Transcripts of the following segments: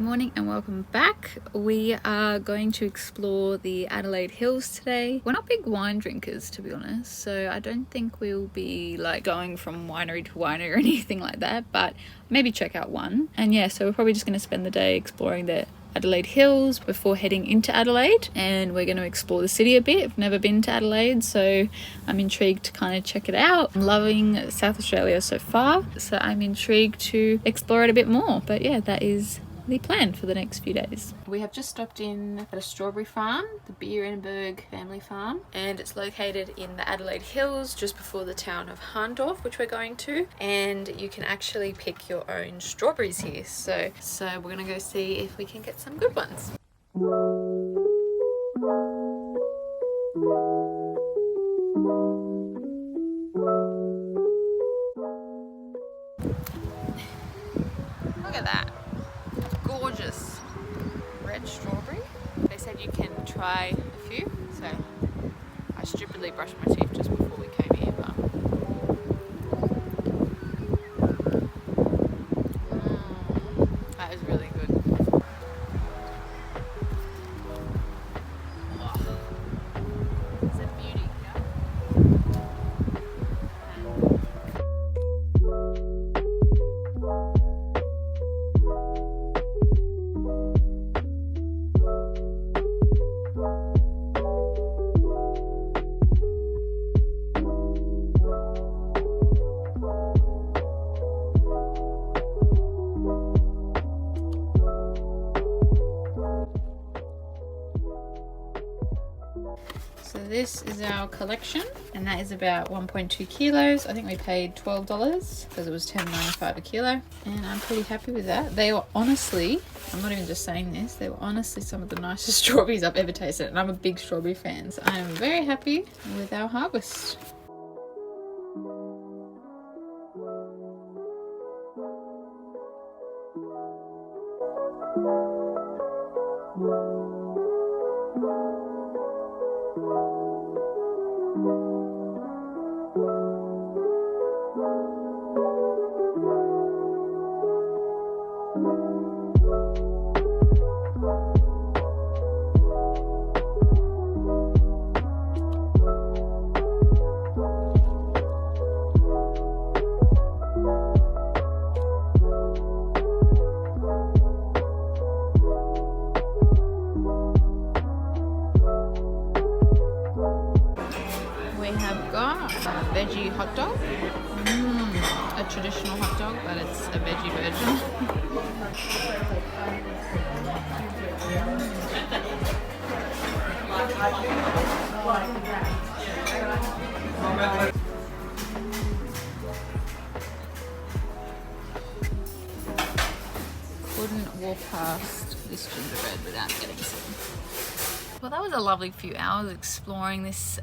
Morning and welcome back. We are going to explore the Adelaide Hills today. We're not big wine drinkers, to be honest, so I don't think we'll be like going from winery to winery or anything like that, but maybe check out one. And yeah, so we're probably just going to spend the day exploring the Adelaide Hills before heading into Adelaide, and we're going to explore the city a bit. I've never been to Adelaide, so I'm intrigued to kind of check it out. I'm loving South Australia so far, so I'm intrigued to explore it a bit more. But yeah, that is the plan for the next few days. We have just stopped in at a strawberry farm, the Birenberg family farm, and it's located in the Adelaide Hills just before the town of Harndorf, which we're going to, and you can actually pick your own strawberries here. So we're gonna go see if we can get some good ones. Look at that. Gorgeous red strawberry. They said you can try a few, so I stupidly brushed my teeth just before we came here, but that is really good. Oh, it's a beauty. So this is our collection, and that is about 1.2 kilos. I think we paid $12 because it was $10.95 a kilo, and I'm pretty happy with that. They were honestly, I'm not even just saying this, they were honestly some of the nicest strawberries I've ever tasted, and I'm a big strawberry fan, so I am very happy with our harvest. Veggie hot dog, a traditional hot dog, but it's a veggie version. Couldn't walk past this gingerbread without getting some. Well, that was a lovely few hours exploring this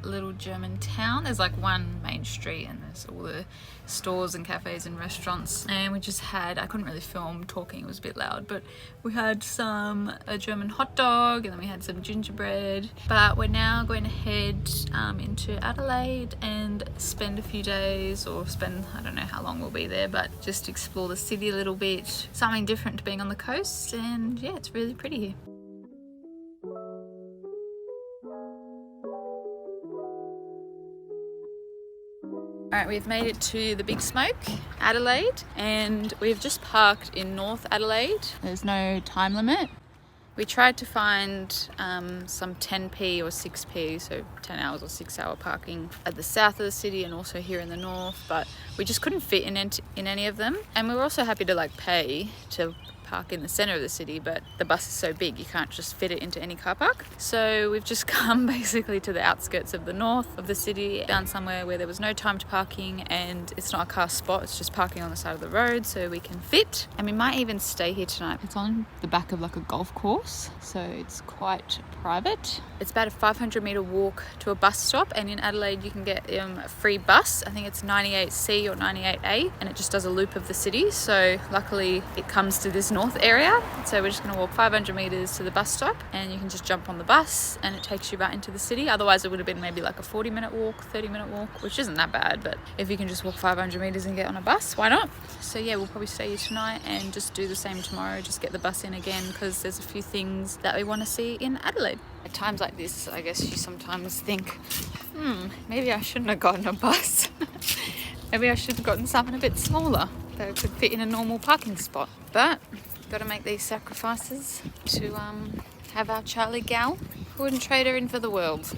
little German town. There's like one main street and there's all the stores and cafes and restaurants, and we just had, I couldn't really film talking, it was a bit loud, but we had a German hot dog, and then we had some gingerbread. But we're now going to head into Adelaide and spend a few days, or spend, I don't know how long we'll be there, but just explore the city a little bit. Something different to being on the coast, and yeah, it's really pretty here. Alright, we've made it to the Big Smoke, Adelaide, and we've just parked in North Adelaide. There's no time limit. We tried to find some 10p or 6p, so 10 hours or 6 hour parking at the south of the city and also here in the north, but we just couldn't fit in any of them. And we were also happy to like pay to park in the center of the city, but the bus is so big you can't just fit it into any car park. So we've just come basically to the outskirts of the north of the city, found somewhere where there was no timed parking and it's not a car spot, it's just parking on the side of the road so we can fit. And we might even stay here tonight. It's on the back of like a golf course, so it's quite private. It's about a 500-meter walk to a bus stop, and in Adelaide you can get a free bus. I think it's 98C or 98A, and it just does a loop of the city. So luckily it comes to this north area. So we're just going to walk 500 meters to the bus stop, and you can just jump on the bus and it takes you right into the city. Otherwise it would have been maybe like a 40-minute walk, 30-minute walk, which isn't that bad, but if you can just walk 500 meters and get on a bus, why not? So yeah, we'll probably stay here tonight and just do the same tomorrow, just get the bus in again, because there's a few things that we want to see in Adelaide. At times like this, I guess you sometimes think, maybe I shouldn't have gotten a bus. Maybe I should have gotten something a bit smaller that could fit in a normal parking spot. But got to make these sacrifices to have our Charlie gal. Wouldn't trade her in for the world.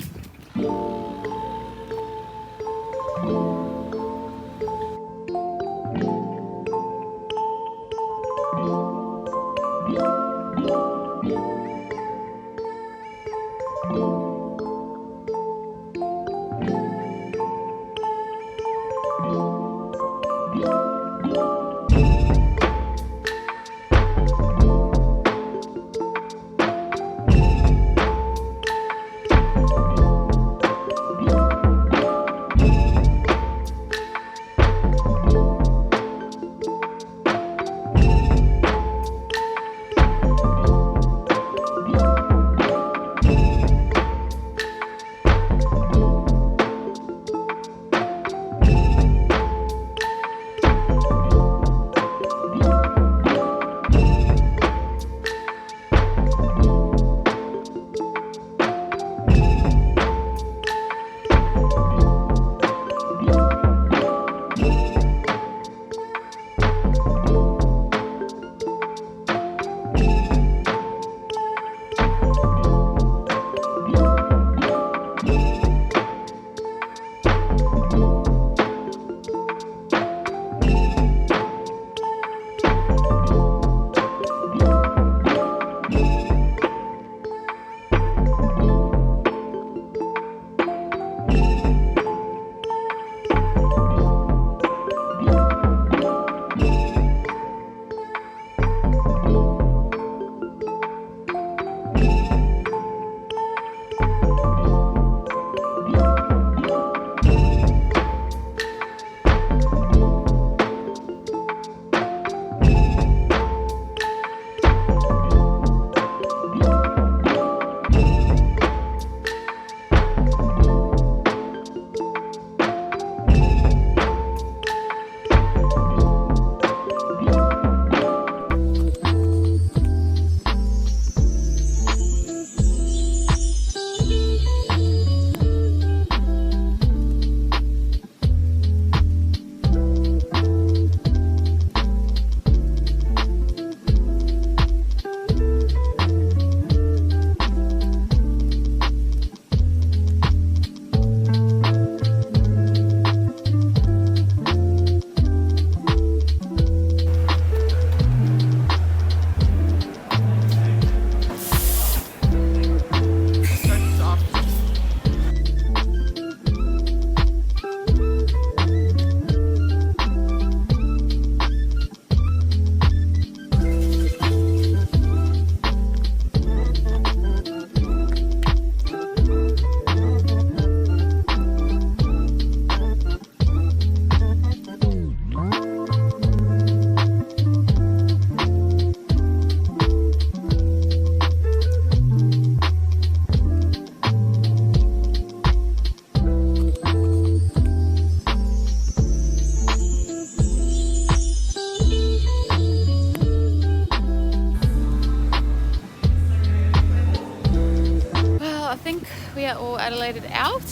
we are all Adelaided out.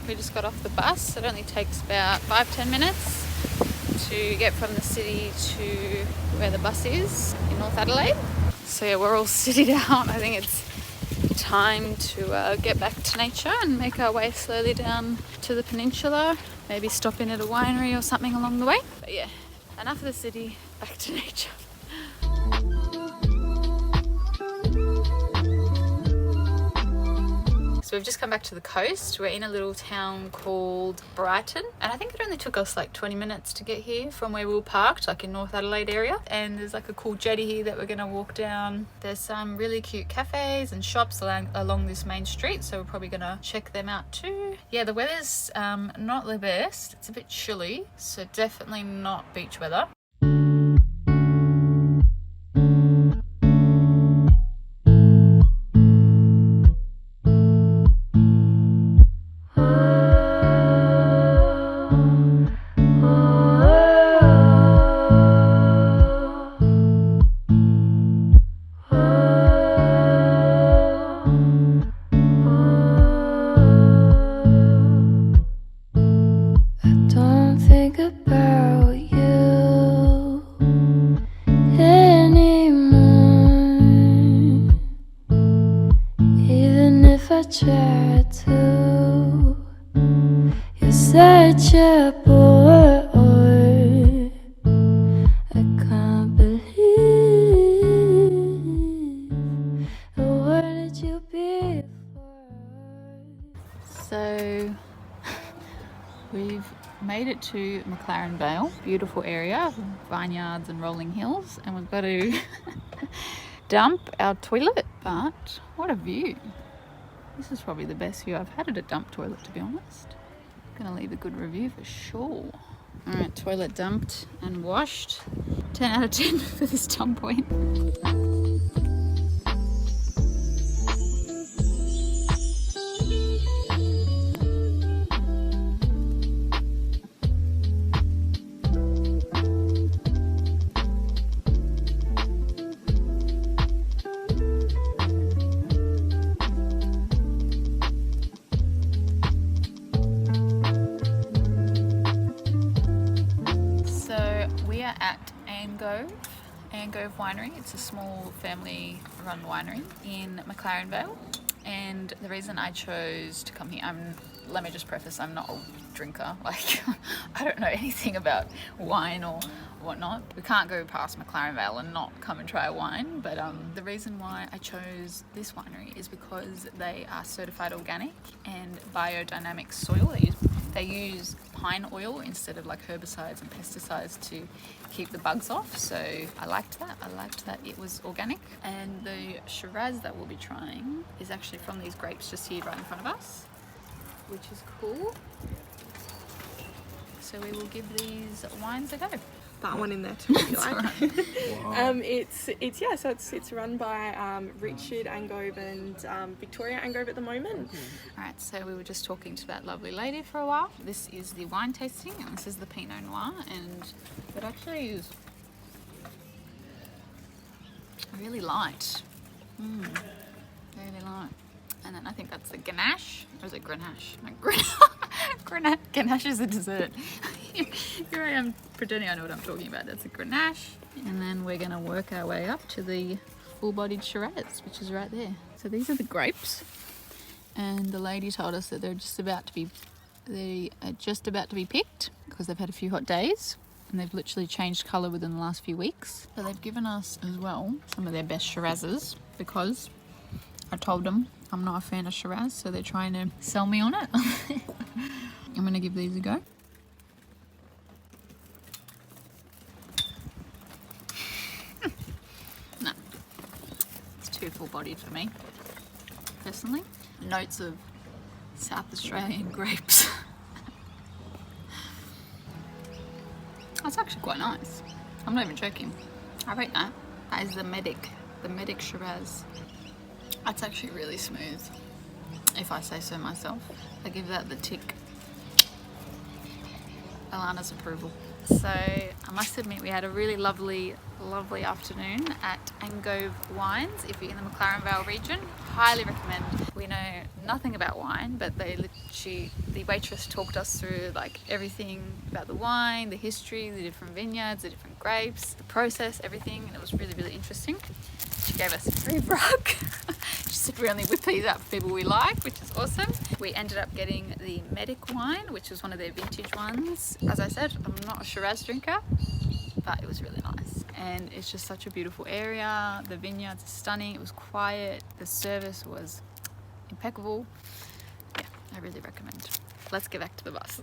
We just got off the bus. It only takes about 5-10 minutes to get from the city to where the bus is in North Adelaide. So yeah, we're all citied out. I think it's time to get back to nature and make our way slowly down to the peninsula. Maybe stop in at a winery or something along the way. But yeah, enough of the city, back to nature. So we've just come back to the coast. We're in a little town called Brighton, and I think it only took us like 20 minutes to get here from where we were parked, like in North Adelaide area. And there's like a cool jetty here that we're gonna walk down. There's some really cute cafes and shops along this main street, so we're probably gonna check them out too. Yeah, the weather's not the best. It's a bit chilly, so definitely not beach weather. chapter. You're such a boy. I can't believe where did you be before? So we've made it to McLaren Vale, beautiful area, vineyards and rolling hills, and we've got to dump our toilet. But what a view! This is probably the best view I've had at a dump toilet, to be honest. Gonna leave a good review for sure. Alright, toilet dumped and washed. 10 out of 10 for this dump point. At Amgo and Go Winery. It's a small family-run winery in McLaren Vale, and the reason I chose to come here, let me just preface, I'm not a drinker. Like, I don't know anything about wine or whatnot. We can't go past McLaren Vale and not come and try a wine, but the reason why I chose this winery is because they are certified organic and biodynamic soil. They use pine oil instead of like herbicides and pesticides to keep the bugs off. So I liked that. I liked that it was organic. And the Shiraz that we'll be trying is actually from these grapes just here right in front of us, which is cool. So we will give these wines a go. That one in there too, if you like. Wow. It's run by Richard Angove and Victoria Angove at the moment. Alright, so we were just talking to that lovely lady for a while. This is the wine tasting, and this is the Pinot Noir, and it actually is really light. Really light. And then I think that's the Ganache, or is it Grenache? No, Ganache is a dessert. Here I am pretending I know what I'm talking about. That's a Grenache. And then we're gonna work our way up to the full-bodied Shiraz, which is right there. So these are the grapes, and the lady told us that they're just about to be picked because they've had a few hot days and they've literally changed colour within the last few weeks. So they've given us as well some of their best Shirazes because I told them I'm not a fan of Shiraz, so they're trying to sell me on it. I'm gonna give these a go. No, it's too full-bodied for me, personally. Notes of South Australian grapes. That's actually quite nice. I'm not even joking. I rate that. That is the Medic Shiraz. That's actually really smooth, if I say so myself. I give that the tick. Alana's approval. So I must admit we had a really lovely afternoon at Angove Wines. If you're in the McLaren Vale region, highly recommend. We know nothing about wine, but the waitress talked us through like everything about the wine, the history, the different vineyards, the different grapes, the process, everything, and it was really, really interesting. She gave us a free rug. She said we only whip these out for people we like, which is awesome. We ended up getting the Medic wine, which was one of their vintage ones. As I said, I'm not a Shiraz drinker, but it was really nice. And it's just such a beautiful area. The vineyards are stunning. It was quiet. The service was impeccable. Yeah, I really recommend. Let's get back to the bus.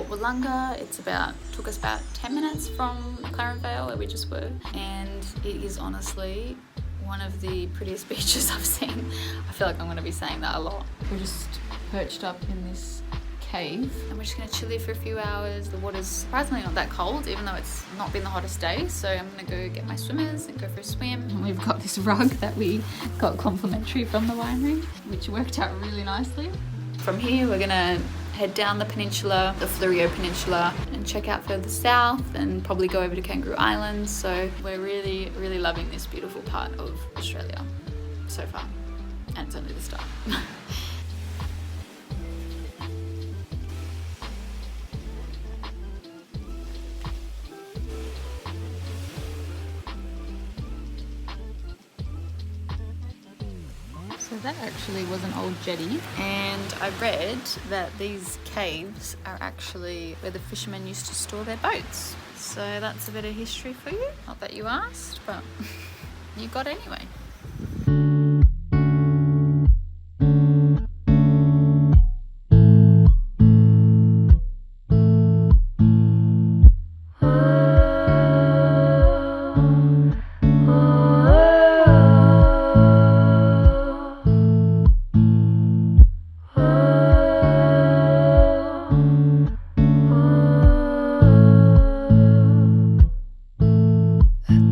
for Willanga. Took us about 10 minutes from McLaren Vale where we just were, and it is honestly one of the prettiest beaches I've seen. I feel like I'm going to be saying that a lot. We're just perched up in this cave and we're just going to chill here for a few hours. The water's surprisingly not that cold, even though it's not been the hottest day. So I'm going to go get my swimmers and go for a swim. And we've got this rug that we got complimentary from the winery, which worked out really nicely. From here we're going to head down the peninsula, the Fleurieu Peninsula, and check out further south and probably go over to Kangaroo Island. So we're really, really loving this beautiful part of Australia so far. And it's only the start. So that actually was an old jetty, and I read that these caves are actually where the fishermen used to store their boats. So that's a bit of history for you. Not that you asked, but you got anyway.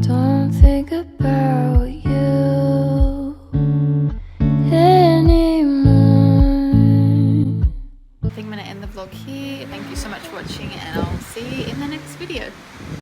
Don't think about you anymore. I think I'm going to end the vlog here. Thank you so much for watching, and I'll see you in the next video.